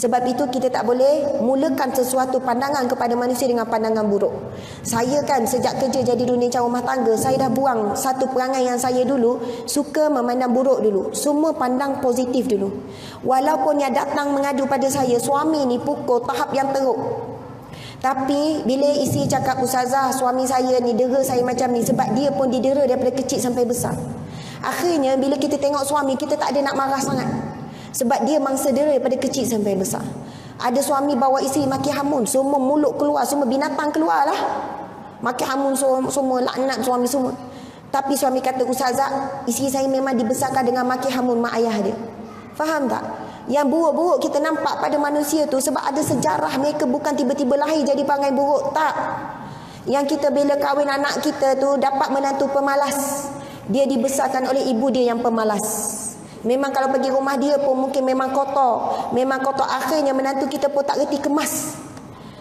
Sebab itu kita tak boleh mulakan sesuatu pandangan kepada manusia dengan pandangan buruk. Saya kan sejak kerja jadi dunia rumah tangga, saya dah buang satu perangai yang saya dulu suka memandang buruk dulu. Semua pandang positif dulu. Walaupun yang datang mengadu pada saya, suami ni pukul tahap yang teruk. Tapi bila isteri cakap, "Ustazah, suami saya ni dera saya macam ni," sebab dia pun didera daripada kecil sampai besar. Akhirnya bila kita tengok suami, kita tak ada nak marah sangat. Sebab dia mangsa dera daripada kecil sampai besar. Ada suami bawa isteri maki hamun, semua mulut keluar, semua binatang keluar lah. Maki hamun semua, laknat suami semua. Tapi suami kata, "Ustazah, isteri saya memang dibesarkan dengan maki hamun mak ayah dia." Faham tak? Yang buruk-buruk kita nampak pada manusia tu sebab ada sejarah, mereka bukan tiba-tiba lahir jadi perangai buruk. Tak. Yang kita bila kahwin anak kita tu dapat menantu pemalas. Dia dibesarkan oleh ibu dia yang pemalas. Memang kalau pergi rumah dia pun mungkin memang kotor. Memang kotor. Akhirnya menantu kita pun tak reti kemas.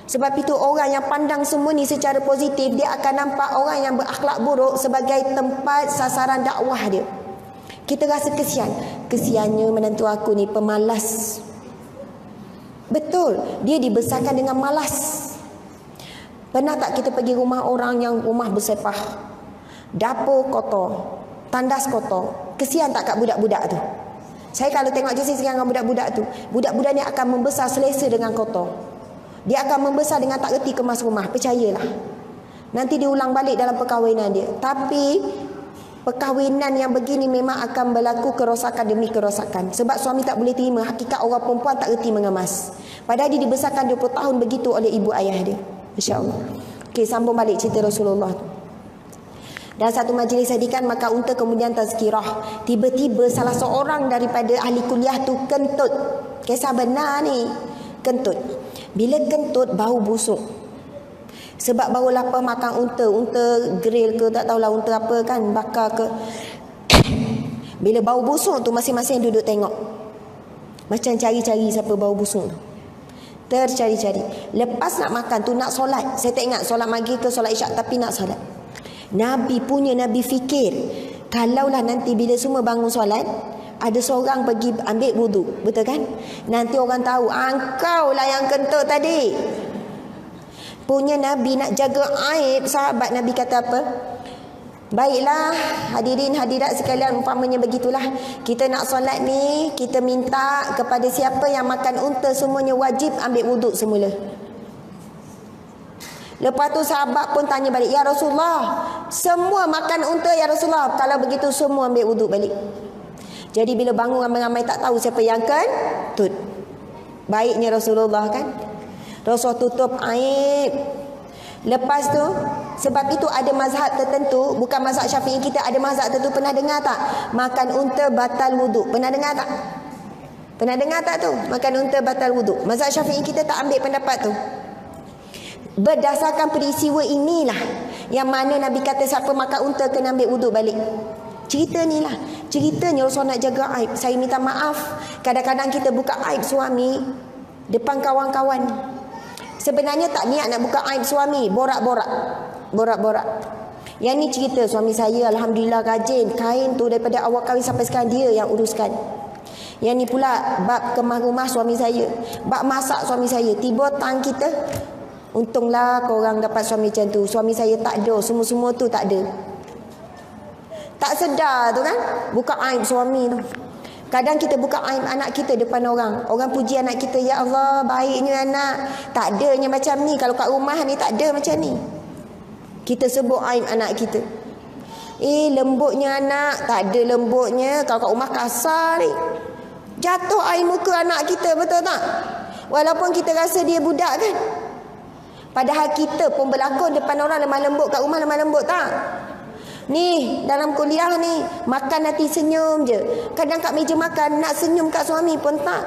Sebab itu orang yang pandang semua ni secara positif, dia akan nampak orang yang berakhlak buruk sebagai tempat sasaran dakwah dia. Kita rasa kesian. Kesiannya menantu aku ni pemalas. Betul. Dia dibesarkan dengan malas. Pernah tak kita pergi rumah orang yang rumah bersepah? Dapur kotor. Tandas kotor. Kesian tak kat budak-budak tu? Saya kalau tengok je sekarang dengan budak-budak tu, budak-budak ni akan membesar selesa dengan kotor. Dia akan membesar dengan tak reti kemas rumah. Percayalah. Nanti dia ulang balik dalam perkahwinan dia. Tapi perkahwinan yang begini memang akan berlaku kerosakan demi kerosakan. Sebab suami tak boleh terima hakikat orang perempuan tak reti mengemas. Padahal dia dibesarkan 20 tahun begitu oleh ibu ayah dia. InsyaAllah. Okey, sambung balik cerita Rasulullah tu. Dalam satu majlis hadikan, maka unta kemudian tazkirah. Tiba-tiba salah seorang daripada ahli kuliah tu kentut. Kisah benar ni. Kentut. Bila kentut, bau busuk. Sebab baru lapar makan unta. Unta grill ke, tak tahulah unta apa kan, bakar ke. Bila bau busuk tu, masing-masing duduk tengok. Macam cari-cari siapa bau busuk tu. Tercari-cari. Lepas nak makan tu, nak solat. Saya tak ingat solat maghrib ke solat isyak, tapi nak solat. Nabi fikir, kalaulah nanti bila semua bangun solat, ada seorang pergi ambil wudu, betul kan? Nanti orang tahu, engkau lah yang kentut tadi. Punya Nabi nak jaga aib sahabat. Nabi kata apa? Baiklah hadirin hadirat sekalian, umpamanya begitulah. Kita nak solat ni, kita minta kepada siapa yang makan unta semuanya wajib ambil wudu semula. Lepas tu sahabat pun tanya balik, "Ya Rasulullah, semua makan unta ya Rasulullah?" Kalau begitu semua ambil wuduk balik. Jadi bila bangun ramai-ramai tak tahu siapa yang kentut. Baiknya Rasulullah kan. Rasul tutup aib. Lepas tu, sebab itu ada mazhab tertentu, bukan mazhab Syafi'i kita, ada mazhab tertentu, pernah dengar tak? Makan unta batal wuduk. Pernah dengar tak? Pernah dengar tak tu? Makan unta batal wuduk. Mazhab Syafi'i kita tak ambil pendapat tu. Berdasarkan peristiwa inilah yang mana Nabi kata siapa makan unta kena ambil wuduk balik. Cerita ni lah. Ceritanya Rasul nak jaga aib. Saya minta maaf, kadang-kadang kita buka aib suami depan kawan-kawan. Sebenarnya tak niat nak buka aib suami, borak-borak. Yang ni cerita suami saya, alhamdulillah rajin. Kain tu daripada awal kahwin sampai sekarang dia yang uruskan. Yang ni pula bab kemah rumah suami saya, bab masak suami saya. Tiba tang kita, untunglah korang dapat suami macam tu. Suami saya tak ada, semua-semua tu tak ada. Tak sedar tu kan, buka aib suami tu. Kadang kita buka aib anak kita depan orang. Orang puji anak kita, "Ya Allah, baiknya anak." Tak adanya macam ni. Kalau kat rumah ni tak ada macam ni. Kita sebut aib anak kita. Lembutnya anak. Tak ada lembutnya. Kalau kat rumah kasar ni. Jatuh air muka anak kita, betul tak? Walaupun kita rasa dia budak kan. Padahal kita pun berlakon depan orang lemah lembut. Kat rumah lemah lembut tak? Ni dalam kuliah ni, makan nanti senyum je. Kadang kat meja makan nak senyum kat suami pun tak.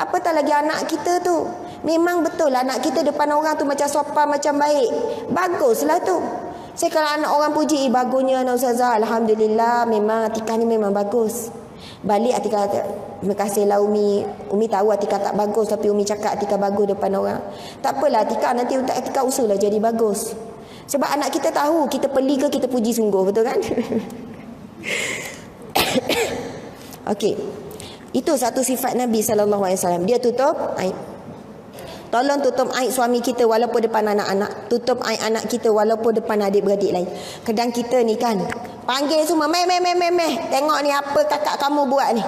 Apatah lagi anak kita tu. Memang betul lah anak kita depan orang tu macam sopan, macam baik. Baguslah tu. Saya kalau anak orang puji, bagusnya anak Ustazah, alhamdulillah, memang Atikah ni memang bagus. Balik Atikah kata, "Terima kasihlah Umi. Umi tahu Atikah tak bagus, tapi Umi cakap Atikah bagus depan orang." Tak apalah Atikah, nanti untuk Atikah usahalah jadi bagus. Sebab anak kita tahu kita peli ke kita puji sungguh, betul kan? Okey. Itu satu sifat Nabi SAW. Dia tutup aib. Tolong tutup aib suami kita walaupun depan anak-anak. Tutup aib anak kita walaupun depan adik-beradik lain. Kadang kita ni kan, panggil semua, meh. Tengok ni apa kakak kamu buat ni.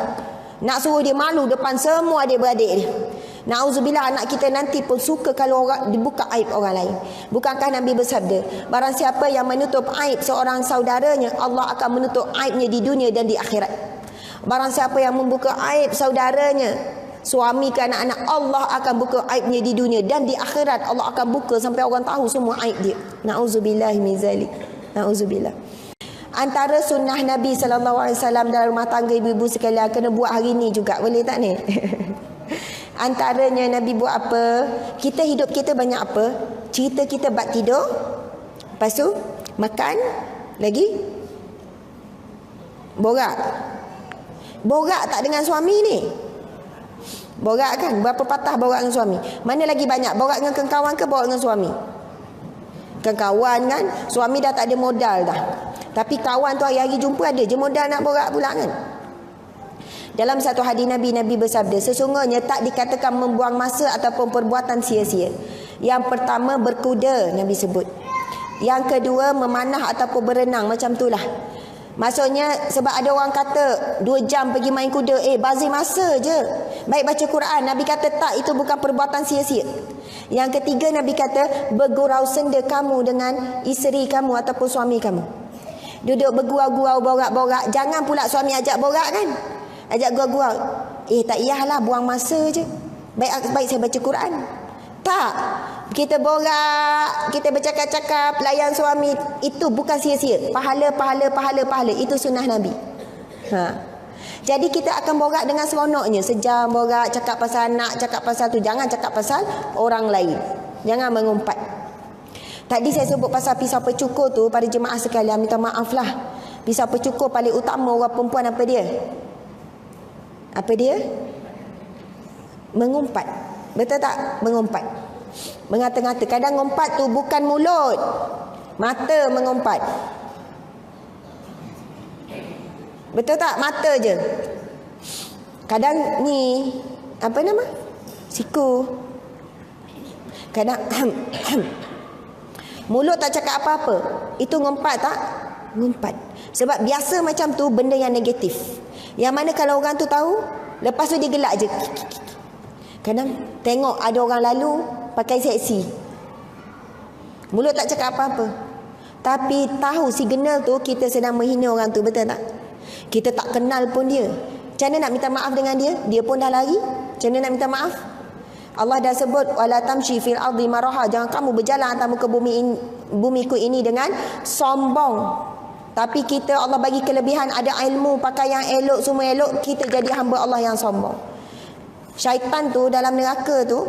Nak suruh dia malu depan semua adik-beradik dia. Na'udzubillah, anak kita nanti pun suka kalau orang dibuka aib orang lain. Bukankah Nabi bersabda, barang siapa yang menutup aib seorang saudaranya, Allah akan menutup aibnya di dunia dan di akhirat. Barang siapa yang membuka aib saudaranya, suami ke anak-anak, Allah akan buka aibnya di dunia dan di akhirat. Allah akan buka sampai orang tahu semua aib dia. Na'udzubillah min zalik. Na'udzubillah. Antara sunnah Nabi SAW dalam rumah tangga ibu-ibu sekalian, kena buat hari ni juga, boleh tak ni? Antaranya Nabi buat apa? Kita hidup kita banyak apa? Cerita kita bab tidur, lepas tu makan, lagi borak. Borak tak dengan suami ni? Borak kan? Berapa patah borak dengan suami? Mana lagi banyak? Borak dengan kawan ke borak dengan suami? Kawan kan? Suami dah tak ada modal dah. Tapi kawan tu hari-hari jumpa ada je modal nak borak pula kan? Dalam satu hadis Nabi bersabda, sesungguhnya tak dikatakan membuang masa ataupun perbuatan sia-sia. Yang pertama berkuda, Nabi sebut. Yang kedua memanah ataupun berenang, macam itulah. Maksudnya sebab ada orang kata 2 jam pergi main kuda, bazir masa je. Baik baca Quran, Nabi kata tak, itu bukan perbuatan sia-sia. Yang ketiga Nabi kata bergurau senda kamu dengan isteri kamu ataupun suami kamu. Duduk bergurau-gurau, borak-borak. Jangan pula suami ajak borak kan? Ajak gurau-gurau. Tak iyalah, buang masa je. Baik saya baca Quran. Tak. Kita borak, kita bercakap-cakap, layan suami, itu bukan sia-sia. Pahala. Itu sunnah Nabi. Jadi kita akan borak dengan seronoknya. Sejam borak, cakap pasal anak, cakap pasal tu. Jangan cakap pasal orang lain. Jangan mengumpat. Tadi saya sebut pasal pisau pecukur tu, pada jemaah sekalian, minta maaf lah. Pisau pecukur paling utama orang perempuan apa dia? Apa dia? Mengumpat. Betul tak? Mengumpat. Mengata-ngata. Kadang ngumpat tu bukan mulut, mata mengumpat. Betul tak? Mata je. Kadang ni apa nama? Siku. Kadang mulut tak cakap apa-apa. Itu ngumpat tak? Ngumpat. Sebab biasa macam tu benda yang negatif. Yang mana kalau orang tu tahu, lepas tu dia gelak je. Kadang tengok ada orang lalu pakai seksi, mulut tak cakap apa-apa, tapi tahu signal tu kita sedang menghina orang tu. Betul tak? Kita tak kenal pun dia. Macam mana nak minta maaf dengan dia? Dia pun dah lari. Macam mana nak minta maaf? Allah dah sebut wala tamshi fil ardi maraha, jangan kamu berjalan atas muka bumiku ini dengan sombong. Tapi kita, Allah bagi kelebihan, ada ilmu, pakai yang elok, semua elok, kita jadi hamba Allah yang sombong. Syaitan tu dalam neraka tu,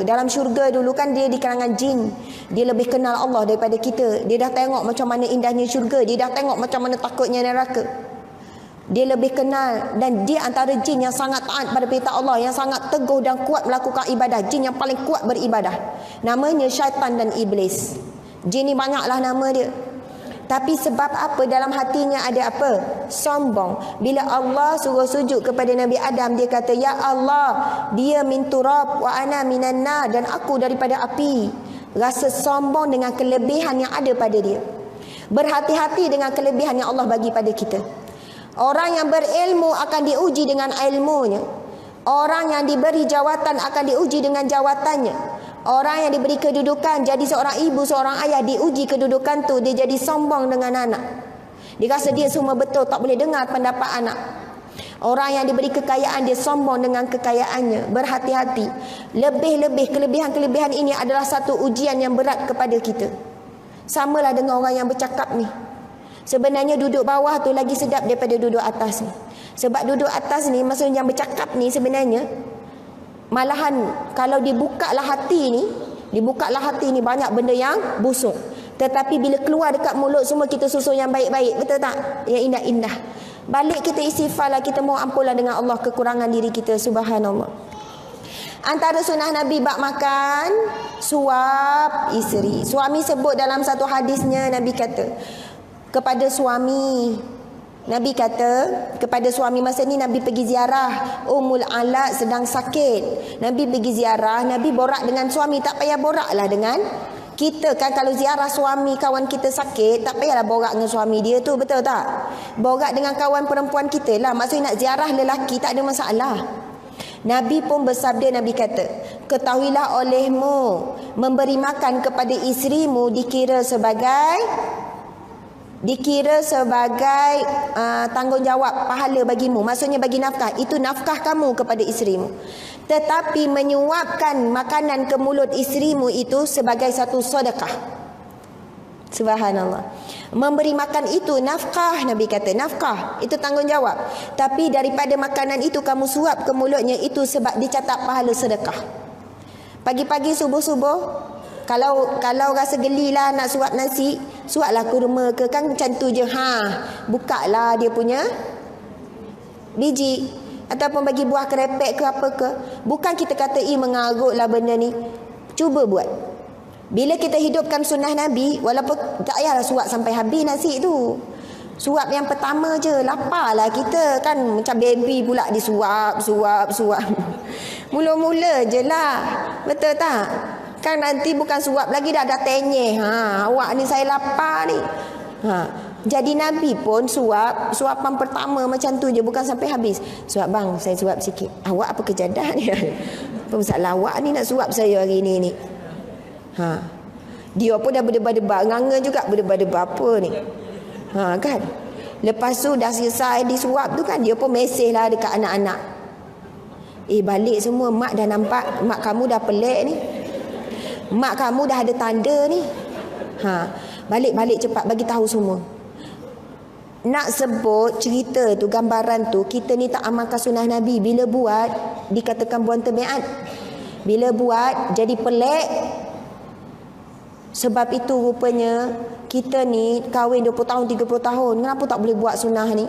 dalam syurga dulu kan dia di kalangan jin. Dia lebih kenal Allah daripada kita. Dia dah tengok macam mana indahnya syurga, dia dah tengok macam mana takutnya neraka. Dia lebih kenal, dan dia antara jin yang sangat taat pada perintah Allah, yang sangat teguh dan kuat melakukan ibadah. Jin yang paling kuat beribadah. Namanya syaitan dan iblis. Jin ni banyaklah nama dia. Tapi sebab apa? Dalam hatinya ada apa? Sombong. Bila Allah suruh sujud kepada Nabi Adam, dia kata, ya Allah, dia min turab wa ana minan nar, dan aku daripada api. Rasa sombong dengan kelebihan yang ada pada dia. Berhati-hati dengan kelebihan yang Allah bagi pada kita. Orang yang berilmu akan diuji dengan ilmunya. Orang yang diberi jawatan akan diuji dengan jawatannya. Orang yang diberi kedudukan, jadi seorang ibu, seorang ayah, diuji kedudukan tu, dia jadi sombong dengan anak. Dia rasa dia semua betul, tak boleh dengar pendapat anak. Orang yang diberi kekayaan, dia sombong dengan kekayaannya. Berhati-hati. Lebih-lebih kelebihan-kelebihan ini adalah satu ujian yang berat kepada kita. Samalah dengan orang yang bercakap ni. Sebenarnya duduk bawah tu lagi sedap daripada duduk atas ni. Sebab duduk atas ni, maksudnya yang bercakap ni sebenarnya, malahan kalau dibukalah hati ni banyak benda yang busuk. Tetapi bila keluar dekat mulut semua kita susun yang baik-baik. Betul tak? Yang indah-indah. Balik kita istighfar lah, kita mohon ampunlah dengan Allah kekurangan diri kita. Subhanallah. Antara sunnah Nabi bab makan, suap isteri. Suami sebut dalam satu hadisnya, Nabi kata kepada suami, Nabi kata kepada suami masa ni Nabi pergi ziarah Ummul Ala sedang sakit. Nabi pergi ziarah, Nabi borak dengan suami, tak payah borak lah dengan kita kan. Kalau ziarah suami kawan kita sakit, tak payahlah borak dengan suami dia tu, betul tak? Borak dengan kawan perempuan kita lah. Maksudnya nak ziarah lelaki tak ada masalah. Nabi pun bersabda, Nabi kata, ketahuilah olehmu memberi makan kepada isterimu dikira sebagai tanggungjawab pahala bagimu. Maksudnya bagi nafkah, itu nafkah kamu kepada isterimu. Tetapi menyuapkan makanan ke mulut isterimu itu sebagai satu sedekah. Subhanallah. Memberi makan itu nafkah, Nabi kata, nafkah itu tanggungjawab. Tapi daripada makanan itu kamu suap ke mulutnya, itu sebab dicatat pahala sedekah. Pagi-pagi subuh-subuh, kalau rasa gelilah nak suap nasi, suaplah kurma ke, kan macam tu je. Buka lah dia punya biji, ataupun bagi buah kerepek ke apa ke. Bukan kita kata mengarutlah benda ni. Cuba buat. Bila kita hidupkan sunnah Nabi, walaupun tak payahlah suap sampai habis nasi tu. Suap yang pertama je, laparlah kita kan, macam baby pula disuap. Mula-mula je lah, betul tak? Kan nanti bukan suap lagi dah tenyeh. Awak ni saya lapar ni. Jadi Nabi pun suapan pertama macam tu je, bukan sampai habis. Suap bang, saya suap sikit. Awak apa kejadah ni? Apa masalah awak ni nak suap saya hari ni? Dia pun dah berdebar-debar, nganga juga berdebar-debar apa ni. Kan? Lepas tu dah selesai disuap tu kan, dia pun mesej lah dekat anak-anak. Balik semua, mak dah nampak, mak kamu dah pelik ni. Mak kamu dah ada tanda ni. Balik-balik cepat bagi tahu semua. Nak sebut cerita tu, gambaran tu, kita ni tak amalkan sunnah Nabi. Bila buat, dikatakan buang tabiat. Bila buat, jadi pelik. Sebab itu rupanya kita ni kahwin 20 tahun, 30 tahun, kenapa tak boleh buat sunnah ni?